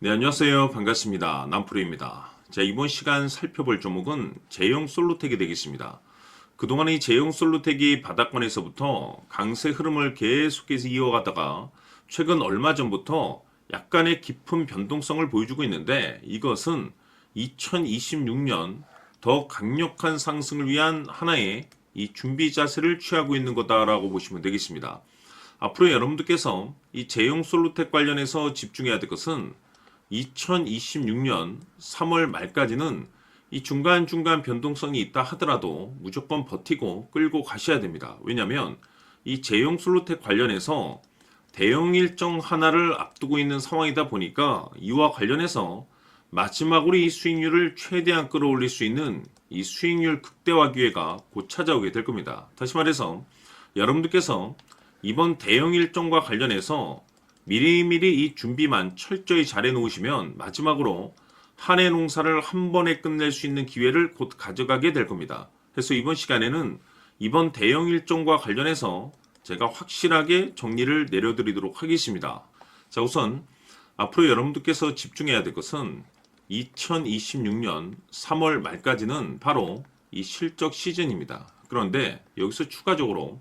네, 안녕하세요. 반갑습니다. 남프로입니다. 자, 이번 시간 살펴볼 종목은 제형 솔루텍이 되겠습니다. 그동안 이 제형 솔루텍이 바닥권에서부터 강세 흐름을 계속해서 이어가다가 최근 얼마 전부터 약간의 깊은 변동성을 보여주고 있는데, 이것은 2026년 더 강력한 상승을 위한 하나의 이 준비 자세를 취하고 있는 거다라고 보시면 되겠습니다. 앞으로 여러분들께서 이 제형 솔루텍 관련해서 집중해야 될 것은 2026년 3월 말까지는 이 중간중간 변동성이 있다 하더라도 무조건 버티고 끌고 가셔야 됩니다. 왜냐하면 이 제형 솔루텍 관련해서 대형 일정 하나를 앞두고 있는 상황이다 보니까 이와 관련해서 마지막으로 이 수익률을 최대한 끌어올릴 수 있는 이 수익률 극대화 기회가 곧 찾아오게 될 겁니다. 다시 말해서 여러분들께서 이번 대형 일정과 관련해서 미리미리 이 준비만 철저히 잘 해놓으시면 마지막으로 한 해 농사를 한 번에 끝낼 수 있는 기회를 곧 가져가게 될 겁니다. 그래서 이번 시간에는 이번 대형 일정과 관련해서 제가 확실하게 정리를 내려드리도록 하겠습니다. 자, 우선 앞으로 여러분들께서 집중해야 될 것은 2026년 3월 말까지는 바로 이 실적 시즌입니다. 그런데 여기서 추가적으로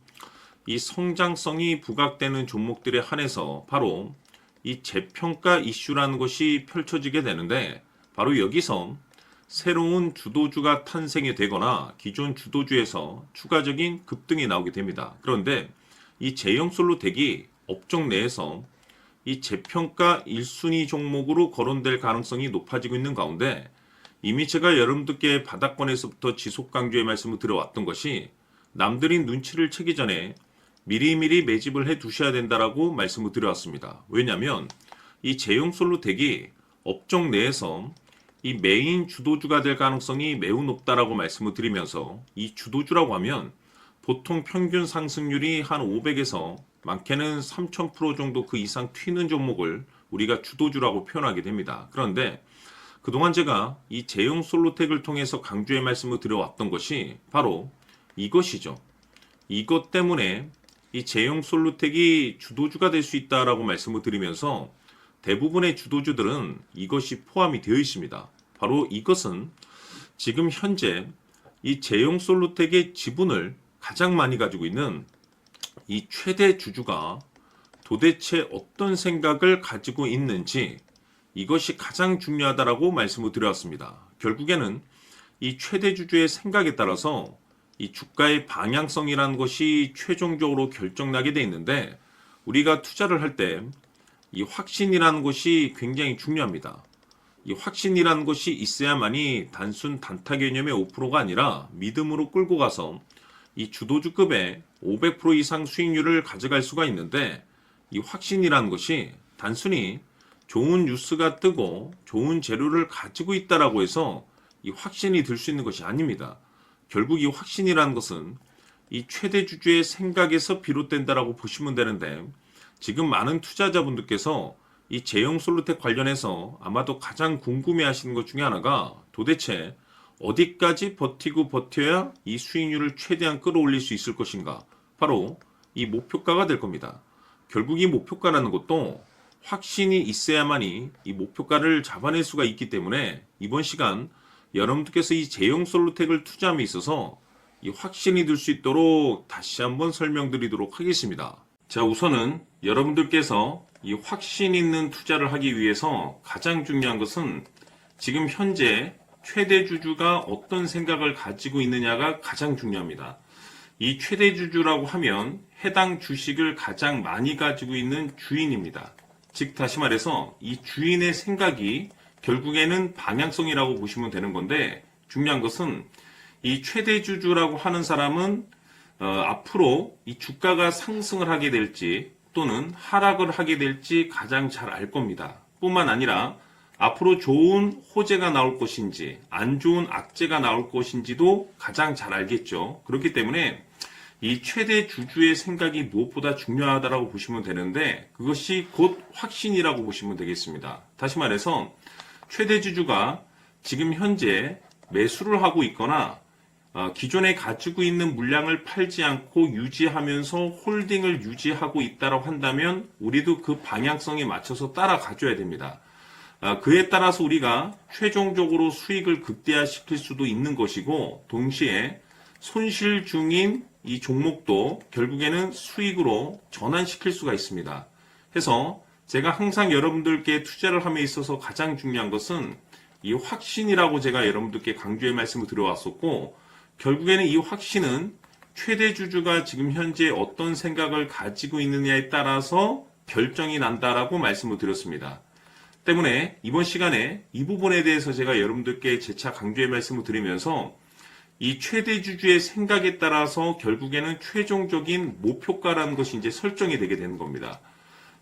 이 성장성이 부각되는 종목들에 한해서 바로 이 재평가 이슈라는 것이 펼쳐지게 되는데, 바로 여기서 새로운 주도주가 탄생이 되거나 기존 주도주에서 추가적인 급등이 나오게 됩니다. 그런데 이 제형 솔루텍이 업종 내에서 이 재평가 1순위 종목으로 거론될 가능성이 높아지고 있는 가운데, 이미 제가 여러분들께 바닥권에서부터 지속 강조의 말씀을 드려왔던 것이 남들이 눈치를 채기 전에 미리미리 매집을 해 두셔야 된다라고 말씀을 드려왔습니다. 왜냐하면 이 제형 솔루텍이 업종 내에서 이 메인 주도주가 될 가능성이 매우 높다라고 말씀을 드리면서, 이 주도주라고 하면 보통 평균 상승률이 한 500에서 많게는 3000% 정도 그 이상 튀는 종목을 우리가 주도주라고 표현하게 됩니다. 그런데 그동안 제가 이 제형 솔루텍을 통해서 강조의 말씀을 드려왔던 것이 바로 이것이죠. 이것 때문에 이 제형 솔루텍이 주도주가 될 수 있다라고 말씀을 드리면서 대부분의 주도주들은 이것이 포함이 되어 있습니다. 바로 이것은 지금 현재 이 제형 솔루텍의 지분을 가장 많이 가지고 있는 이 최대 주주가 도대체 어떤 생각을 가지고 있는지, 이것이 가장 중요하다라고 말씀을 드렸습니다. 결국에는 이 최대 주주의 생각에 따라서 이 주가의 방향성이라는 것이 최종적으로 결정나게 돼 있는데, 우리가 투자를 할 때 이 확신이라는 것이 굉장히 중요합니다. 이 확신이라는 것이 있어야만이 단순 단타 개념의 5%가 아니라 믿음으로 끌고 가서 이 주도주급의 500% 이상 수익률을 가져갈 수가 있는데, 이 확신이라는 것이 단순히 좋은 뉴스가 뜨고 좋은 재료를 가지고 있다라고 해서 이 확신이 들 수 있는 것이 아닙니다. 결국 이 확신이라는 것은 이 최대 주주의 생각에서 비롯된다라고 보시면 되는데, 지금 많은 투자자분들께서 이 제형 솔루텍 관련해서 아마도 가장 궁금해 하시는 것 중에 하나가 도대체 어디까지 버티고 버텨야 이 수익률을 최대한 끌어올릴 수 있을 것인가, 바로 이 목표가가 될 겁니다. 결국 이 목표가라는 것도 확신이 있어야만이 이 목표가를 잡아낼 수가 있기 때문에 이번 시간 여러분들께서 이 제형 솔루텍을 투자함에 있어서 이 확신이 들 수 있도록 다시 한번 설명드리도록 하겠습니다. 자, 우선은 여러분들께서 이 확신 있는 투자를 하기 위해서 가장 중요한 것은 지금 현재 최대 주주가 어떤 생각을 가지고 있느냐가 가장 중요합니다. 이 최대 주주라고 하면 해당 주식을 가장 많이 가지고 있는 주인입니다. 즉 다시 말해서 이 주인의 생각이 결국에는 방향성이라고 보시면 되는 건데, 중요한 것은 이 최대 주주라고 하는 사람은 앞으로 이 주가가 상승을 하게 될지 또는 하락을 하게 될지 가장 잘 알 겁니다. 뿐만 아니라 앞으로 좋은 호재가 나올 것인지 안 좋은 악재가 나올 것인지도 가장 잘 알겠죠. 그렇기 때문에 이 최대 주주의 생각이 무엇보다 중요하다고 보시면 되는데, 그것이 곧 확신이라고 보시면 되겠습니다. 다시 말해서 최대 주주가 지금 현재 매수를 하고 있거나 기존에 가지고 있는 물량을 팔지 않고 유지하면서 홀딩을 유지하고 있다고 한다면 우리도 그 방향성에 맞춰서 따라가줘야 됩니다. 그에 따라서 우리가 최종적으로 수익을 극대화시킬 수도 있는 것이고 동시에 손실 중인 이 종목도 결국에는 수익으로 전환시킬 수가 있습니다. 해서 제가 항상 여러분들께 투자를 함에 있어서 가장 중요한 것은 이 확신이라고 제가 여러분들께 강조의 말씀을 드려왔었고 결국에는 이 확신은 최대 주주가 지금 현재 어떤 생각을 가지고 있느냐에 따라서 결정이 난다라고 말씀을 드렸습니다. 때문에 이번 시간에 이 부분에 대해서 제가 여러분들께 재차 강조의 말씀을 드리면서 이 최대 주주의 생각에 따라서 결국에는 최종적인 목표가라는 것이 이제 설정이 되게 되는 겁니다.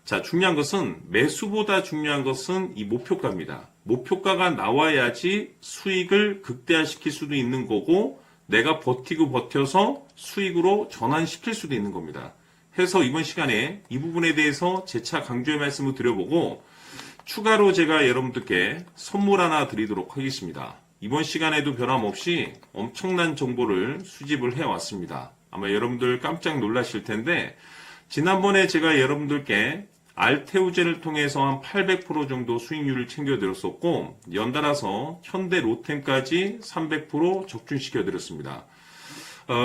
자, 중요한 것은 매수보다 중요한 것은 이 목표가입니다. 목표가가 나와야지 수익을 극대화시킬 수도 있는 거고 내가 버티고 버텨서 수익으로 전환시킬 수도 있는 겁니다. 해서 이번 시간에 이 부분에 대해서 재차 강조의 말씀을 드려보고 추가로 제가 여러분들께 선물 하나 드리도록 하겠습니다. 이번 시간에도 변함없이 엄청난 정보를 수집을 해왔습니다. 아마 여러분들 깜짝 놀라실 텐데 지난번에 제가 여러분들께 알테오젠을 통해서 한 800% 정도 수익률을 챙겨드렸었고 연달아서 현대 로템까지 300% 적중시켜드렸습니다.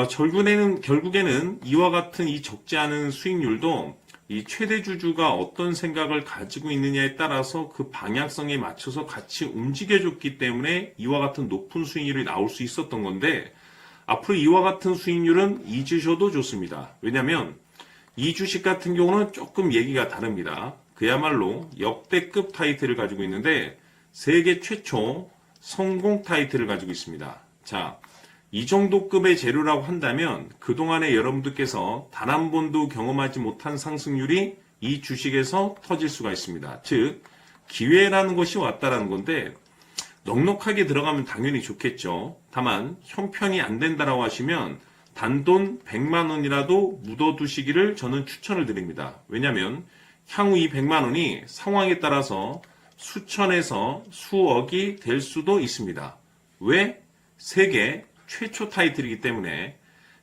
결국에는 이와 같은 이 적지 않은 수익률도 이 최대 주주가 어떤 생각을 가지고 있느냐에 따라서 그 방향성에 맞춰서 같이 움직여줬기 때문에 이와 같은 높은 수익률이 나올 수 있었던 건데 앞으로 이와 같은 수익률은 잊으셔도 좋습니다. 왜냐하면 이 주식 같은 경우는 조금 얘기가 다릅니다. 그야말로 역대급 타이틀을 가지고 있는데 세계 최초 성공 타이틀을 가지고 있습니다. 자, 이 정도 급의 재료라고 한다면 그동안에 여러분들께서 단 한 번도 경험하지 못한 상승률이 이 주식에서 터질 수가 있습니다. 즉 기회라는 것이 왔다라는 건데 넉넉하게 들어가면 당연히 좋겠죠. 다만 형편이 안 된다라고 하시면 단돈 100만 원이라도 묻어두시기를 저는 추천을 드립니다. 왜냐하면 향후 이 100만 원이 상황에 따라서 수천에서 수억이 될 수도 있습니다. 왜? 세계 최초 타이틀이기 때문에.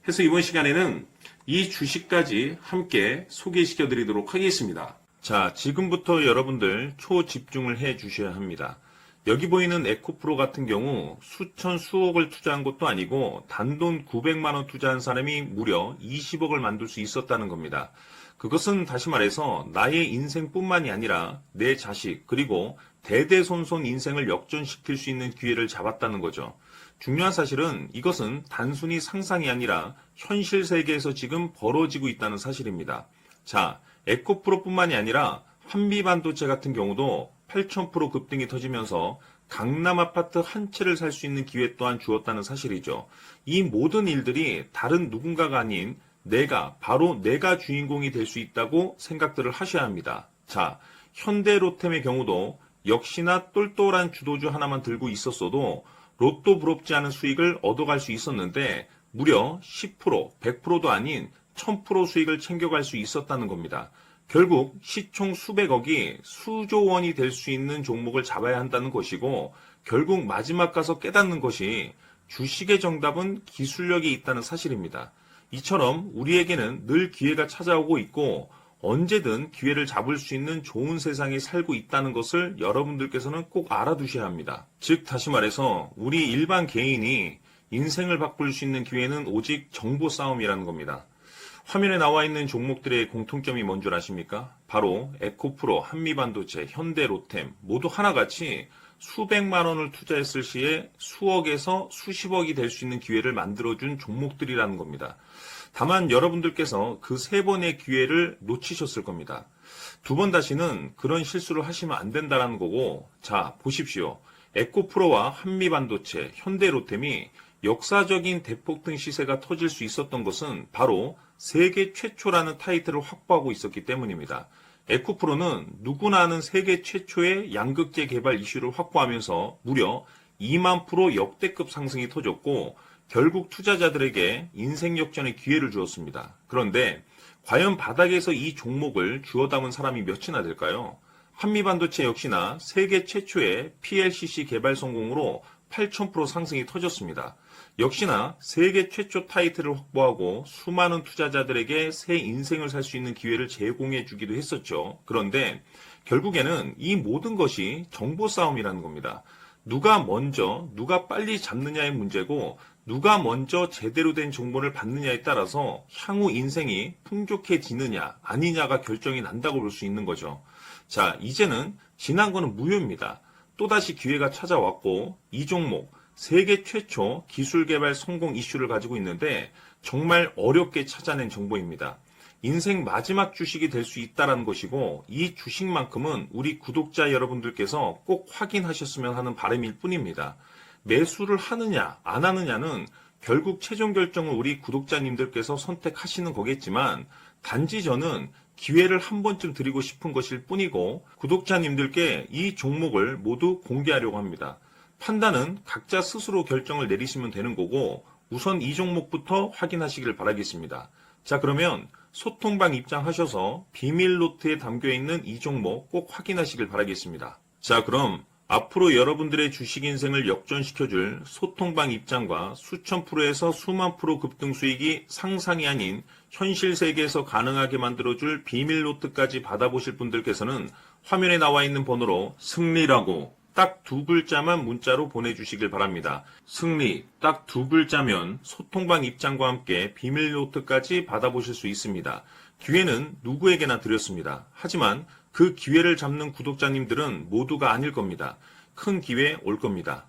해서 이번 시간에는 이 주식까지 함께 소개시켜 드리도록 하겠습니다. 자, 지금부터 여러분들 초집중을 해 주셔야 합니다. 여기 보이는 에코프로 같은 경우 수천 수억을 투자한 것도 아니고 단돈 900만 원 투자한 사람이 무려 20억을 만들 수 있었다는 겁니다. 그것은 다시 말해서 나의 인생뿐만이 아니라 내 자식 그리고 대대손손 인생을 역전시킬 수 있는 기회를 잡았다는 거죠. 중요한 사실은 이것은 단순히 상상이 아니라 현실 세계에서 지금 벌어지고 있다는 사실입니다. 자, 에코프로뿐만이 아니라 한미반도체 같은 경우도 8,000% 급등이 터지면서 강남 아파트 한 채를 살 수 있는 기회 또한 주었다는 사실이죠. 이 모든 일들이 다른 누군가가 아닌 바로 내가 주인공이 될 수 있다고 생각들을 하셔야 합니다. 자, 현대로템의 경우도 역시나 똘똘한 주도주 하나만 들고 있었어도 로또 부럽지 않은 수익을 얻어갈 수 있었는데 무려 10%, 100%도 아닌 1000% 수익을 챙겨갈 수 있었다는 겁니다. 결국 시총 수백억이 수조 원이 될 수 있는 종목을 잡아야 한다는 것이고 결국 마지막 가서 깨닫는 것이 주식의 정답은 기술력이 있다는 사실입니다. 이처럼 우리에게는 늘 기회가 찾아오고 있고 언제든 기회를 잡을 수 있는 좋은 세상에 살고 있다는 것을 여러분들께서는 꼭 알아두셔야 합니다. 즉 다시 말해서 우리 일반 개인이 인생을 바꿀 수 있는 기회는 오직 정보 싸움이라는 겁니다. 화면에 나와 있는 종목들의 공통점이 뭔 줄 아십니까? 바로 에코프로, 한미반도체, 현대로템 모두 하나같이 수백만 원을 투자했을 시에 수억에서 수십억이 될 수 있는 기회를 만들어준 종목들이라는 겁니다. 다만 여러분들께서 그 세 번의 기회를 놓치셨을 겁니다. 두 번 다시는 그런 실수를 하시면 안 된다는 거고, 자 보십시오. 에코프로와 한미반도체, 현대로템이 역사적인 대폭등 시세가 터질 수 있었던 것은 바로 세계 최초라는 타이틀을 확보하고 있었기 때문입니다. 에코프로는 누구나 아는 세계 최초의 양극재 개발 이슈를 확보하면서 무려 2만 프로 역대급 상승이 터졌고 결국 투자자들에게 인생 역전의 기회를 주었습니다. 그런데 과연 바닥에서 이 종목을 주워 담은 사람이 몇이나 될까요? 한미반도체 역시나 세계 최초의 PLCC 개발 성공으로 8,000% 상승이 터졌습니다. 역시나 세계 최초 타이틀을 확보하고 수많은 투자자들에게 새 인생을 살 수 있는 기회를 제공해 주기도 했었죠. 그런데 결국에는 이 모든 것이 정보 싸움이라는 겁니다. 누가 먼저, 누가 빨리 잡느냐의 문제고 누가 먼저 제대로 된 정보를 받느냐에 따라서 향후 인생이 풍족해지느냐 아니냐가 결정이 난다고 볼 수 있는 거죠. 자, 이제는 지난 거는 무효입니다. 또다시 기회가 찾아왔고 이 종목 세계 최초 기술 개발 성공 이슈를 가지고 있는데 정말 어렵게 찾아낸 정보입니다. 인생 마지막 주식이 될 수 있다는 것이고 이 주식만큼은 우리 구독자 여러분들께서 꼭 확인하셨으면 하는 바람일 뿐입니다. 매수를 하느냐 안 하느냐는 결국 최종 결정을 우리 구독자님들께서 선택하시는 거겠지만 단지 저는 기회를 한 번쯤 드리고 싶은 것일 뿐이고 구독자님들께 이 종목을 모두 공개하려고 합니다. 판단은 각자 스스로 결정을 내리시면 되는 거고 우선 이 종목부터 확인하시길 바라겠습니다. 자, 그러면 소통방 입장하셔서 비밀 노트에 담겨 있는 이 종목 꼭 확인하시길 바라겠습니다. 자, 그럼 앞으로 여러분들의 주식 인생을 역전시켜줄 소통방 입장과 수천 프로에서 수만 프로 급등 수익이 상상이 아닌 현실 세계에서 가능하게 만들어줄 비밀 노트까지 받아보실 분들께서는 화면에 나와 있는 번호로 승리라고 딱 2글자만 문자로 보내주시길 바랍니다. 승리 딱 2글자면 소통방 입장과 함께 비밀 노트까지 받아보실 수 있습니다. 기회는 누구에게나 드렸습니다. 하지만 그 기회를 잡는 구독자님들은 모두가 아닐 겁니다. 큰 기회 올 겁니다.